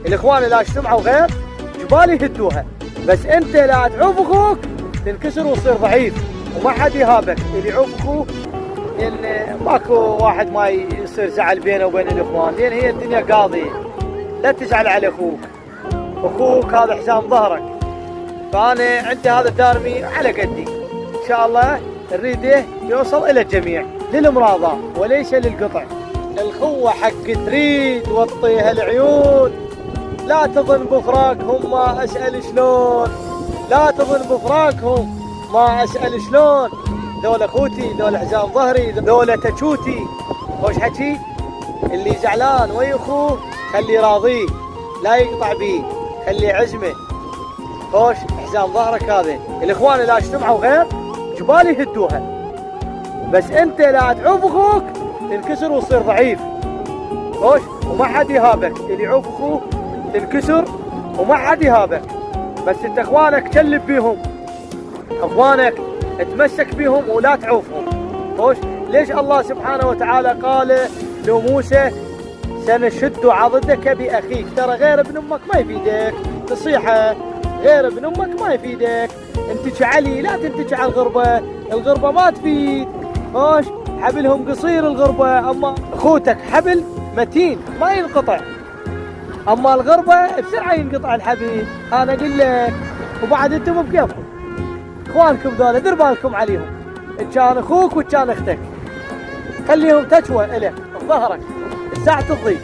الاخوان لا اجتمعوا غير جبال يهدوها، بس انت لا تعوف اخوك تنكسر وتصير ضعيف وما حد يهابك. اللي يعوف اخوه لان ماكو واحد ما يصير زعل بينه وبين الاخوان، لان هي الدنيا قاضيه. لا تزعل على اخوك، اخوك هذا حزام ظهرك. فانا عندي هذا دارمي على قدي، ان شاء الله نريده يوصل الى الجميع للمراضاه وليس للقطع. الخوه حق تريد وطيها العيون، لا تظن بفراقهم ما اسال شلون، لا تظن بفراقهم ما اسال شلون. ذول اخوتي، ذول حزام ظهري، ذول تشوتي. وش حكي؟ اللي زعلان ويا اخوه خليه راضيه، لا يقطع بيه، خليه عزمه. خوش حزام ظهرك هذا. الاخوان لا اجتمعوا غير جبال يهدوها، بس انت لا تعوف اخوك تنكسر وتصير ضعيف. خوش وما حد يهابك. اللي يعوف اخوه تنكسر وما حد يهابك، بس انت اخوانك كلب بيهم، اخوانك اتمسك بيهم ولا تعوفهم. خوش ليش الله سبحانه وتعالى قال لموسى سنشد عضدك باخيك؟ ترى غير ابن امك ما يفيدك، نصيحه، غير ابن امك ما يفيدك. انتج علي لا تنتج على الغربه، الغربه ما تفيد. خوش حبلهم قصير الغربه، اما اخوتك حبل متين ما ينقطع، اما الغربه بسرعه ينقطع الحبل. انا اقول لك، وبعد انتم بكيفكم، اخوانكم ذولا دير بالكم عليهم، ان كان اخوك وان كان اختك، خليهم تشوى الك بظهرك الساعه تضيق.